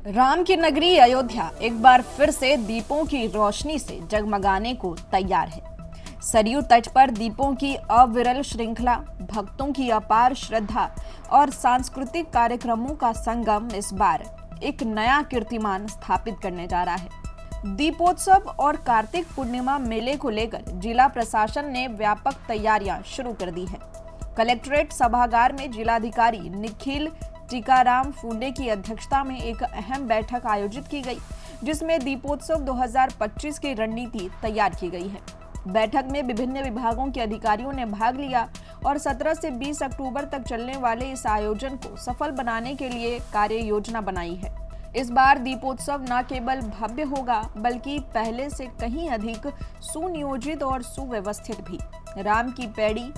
राम की नगरी अयोध्या एक बार फिर से दीपों की रोशनी से जगमगाने को तैयार है। सरयू तट पर दीपों की अविरल श्रृंखला, भक्तों की अपार श्रद्धा और सांस्कृतिक कार्यक्रमों का संगम इस बार एक नया कीर्तिमान स्थापित करने जा रहा है। दीपोत्सव और कार्तिक पूर्णिमा मेले को लेकर जिला प्रशासन ने व्यापक तैयारियां शुरू कर दी है। कलेक्ट्रेट सभागार में जिलाधिकारी निखिल टीकाराम फुंडे की अध्यक्षता में एक अहम बैठक आयोजित की गई, जिसमें दीपोत्सव 2025 की रणनीति तैयार की गई है। बैठक में विभिन्न विभागों के अधिकारियों ने भाग लिया और 17 से 20 अक्टूबर तक चलने वाले इस आयोजन को सफल बनाने के लिए कार्य योजना बनाई है। इस बार दीपोत्सव न केवल भव्य होगा, बल्कि पहले से कहीं अधिक सुनियोजित और सुव्यवस्थित भी। राम की पैड़ी,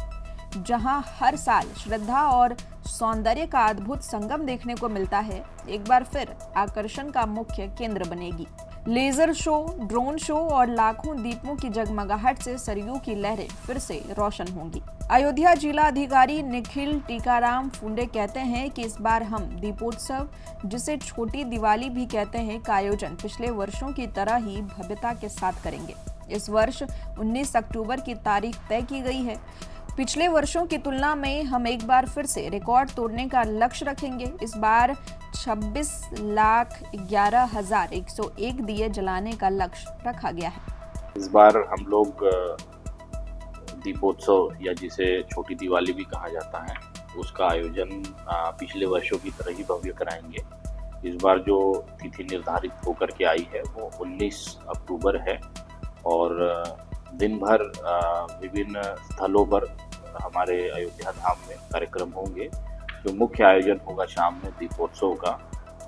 जहां हर साल श्रद्धा और सौंदर्य का अद्भुत संगम देखने को मिलता है, एक बार फिर आकर्षण का मुख्य केंद्र बनेगी। लेजर शो, ड्रोन शो और लाखों दीपों की जगमगाहट से सरयू की लहरें फिर से रोशन होंगी। अयोध्या जिला अधिकारी निखिल टीकाराम फुंडे कहते हैं कि इस बार हम दीपोत्सव, जिसे छोटी दिवाली भी कहते हैं, का आयोजन पिछले वर्षों की तरह ही भव्यता के साथ करेंगे। इस वर्ष 19 अक्टूबर की तारीख तय की गई है। पिछले वर्षों की तुलना में हम एक बार फिर से रिकॉर्ड तोड़ने का लक्ष्य रखेंगे। इस बार 26,11,101 दिए जलाने का लक्ष्य रखा गया है। इस बार हम लोग दीपोत्सव, या जिसे छोटी दिवाली भी कहा जाता है, उसका आयोजन पिछले वर्षों की तरह ही भव्य कराएंगे। इस बार जो तिथि निर्धारित होकर के आई है वो 19 अक्टूबर है और दिन भर विभिन्न स्थलों पर हमारे अयोध्या धाम में कार्यक्रम होंगे। जो मुख्य आयोजन होगा शाम में दीपोत्सव का,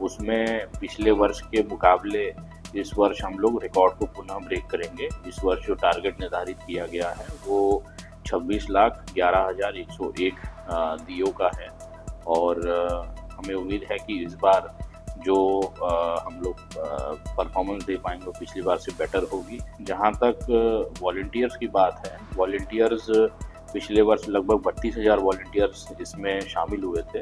उसमें पिछले वर्ष के मुकाबले इस वर्ष हम लोग रिकॉर्ड को पुनः ब्रेक करेंगे। इस वर्ष जो टारगेट निर्धारित किया गया है वो 26,11,101 दियों का है और हमें उम्मीद है कि इस बार जो हम लोग परफॉर्मेंस दे पाएंगे वो पिछली बार से बेटर होगी। जहाँ तक वॉलंटियर्स की बात है, वॉलंटियर्स पिछले वर्ष लगभग 32,000 वॉलंटियर्स इसमें शामिल हुए थे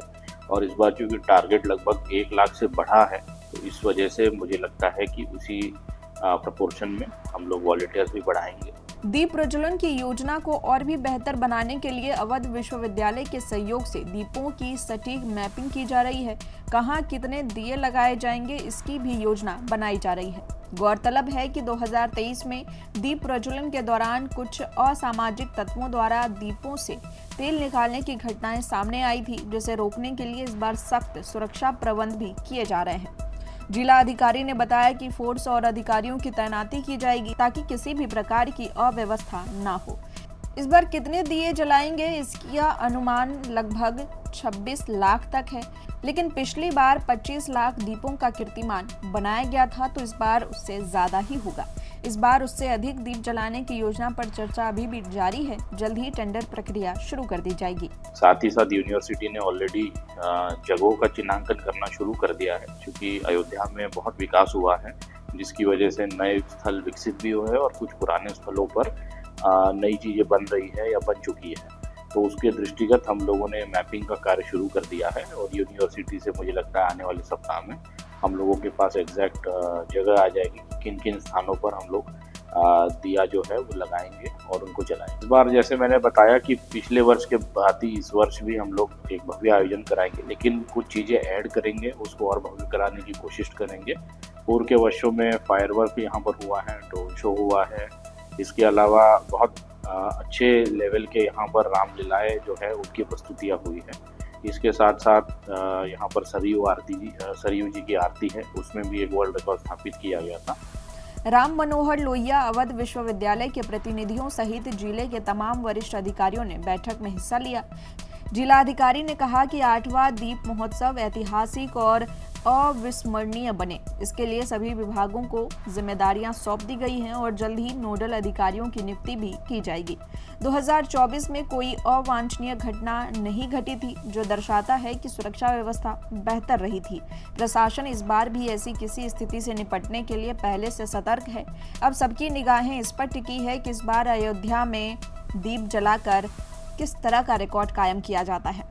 और इस बार चूँकि टारगेट लगभग 1 लाख से बढ़ा है, तो इस वजह से मुझे लगता है कि उसी प्रपोर्शन में हम लोग वॉलंटियर्स भी बढ़ाएंगे। दीप प्रज्वलन की योजना को और भी बेहतर बनाने के लिए अवध विश्वविद्यालय के सहयोग से दीपों की सटीक मैपिंग की जा रही है। कहां कितने दिए लगाए जाएंगे, इसकी भी योजना बनाई जा रही है। गौरतलब है कि 2023 में दीप प्रज्वलन के दौरान कुछ असामाजिक तत्वों द्वारा दीपों से तेल निकालने की घटनाएं सामने आई थी, जिसे रोकने के लिए इस बार सख्त सुरक्षा प्रबंध भी किए जा रहे हैं। जिला अधिकारी ने बताया कि फोर्स और अधिकारियों की तैनाती की जाएगी ताकि किसी भी प्रकार की अव्यवस्था ना हो। इस बार कितने दिए जलाएंगे, इसका अनुमान लगभग 26 लाख तक है, लेकिन पिछली बार 25 लाख दीपों का कीर्तिमान बनाया गया था, तो इस बार उससे ज्यादा ही होगा। इस बार उससे अधिक दीप जलाने की योजना पर चर्चा अभी भी जारी है। जल्द ही टेंडर प्रक्रिया शुरू कर दी जाएगी। साथ ही साथ यूनिवर्सिटी ने ऑलरेडी जगहों का चिन्हांकन करना शुरू कर दिया है, क्योंकि अयोध्या में बहुत विकास हुआ है, जिसकी वजह से नए स्थल विकसित भी हुए और कुछ पुराने स्थलों पर नई चीजें बन रही है या बन चुकी है। तो उसके दृष्टिगत हम लोगों ने मैपिंग का कार्य शुरू कर दिया है और यूनिवर्सिटी से मुझे लगता है आने वाले सप्ताह में हम लोगों के पास एग्जैक्ट जगह आ जाएगी कि किन किन स्थानों पर हम लोग दिया जो है वो लगाएंगे और उनको जलाएंगे। इस बार जैसे मैंने बताया कि पिछले वर्ष के बाद ही इस वर्ष भी हम लोग एक भव्य आयोजन कराएंगे, लेकिन कुछ चीज़ें ऐड करेंगे, उसको और भव्य कराने की कोशिश करेंगे। पूर्व के वर्षों में फायरवर्क यहाँ पर हुआ है, ड्रोन शो हुआ है, इसके अलावा बहुत अच्छे लेवल के यहाँ पर रामलीलाएँ जो है उनकी प्रस्तुतियाँ हुई है। इसके साथ साथ यहाँ पर सरयू जी की आरती है, उसमें भी एक वर्ल्ड रिकॉर्ड स्थापित किया गया था। राम मनोहर लोहिया अवध विश्वविद्यालय के प्रतिनिधियों सहित जिले के तमाम वरिष्ठ अधिकारियों ने बैठक में हिस्सा लिया। जिलाधिकारी ने कहा कि 8वां दीप महोत्सव ऐतिहासिक और अविस्मरणीय बने, इसके लिए सभी विभागों को जिम्मेदारियां सौंप दी गई हैं और जल्द ही नोडल अधिकारियों की नियुक्ति भी की जाएगी। 2024 में कोई अवांछनीय घटना नहीं घटी थी, जो दर्शाता है कि सुरक्षा व्यवस्था बेहतर रही थी। प्रशासन इस बार भी ऐसी किसी स्थिति से निपटने के लिए पहले से सतर्क है। अब सबकी निगाहें इस पर टिकी है कि इस बार अयोध्या में दीप जलाकर किस तरह का रिकॉर्ड कायम किया जाता है।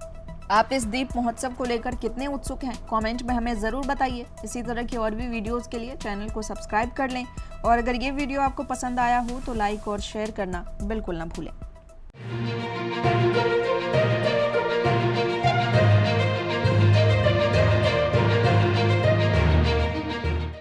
आप इस दीप महोत्सव को लेकर कितने उत्सुक हैं, कमेंट में हमें ज़रूर बताइए। इसी तरह की और भी वीडियोस के लिए चैनल को सब्सक्राइब कर लें और अगर ये वीडियो आपको पसंद आया हो तो लाइक और शेयर करना बिल्कुल ना भूलें।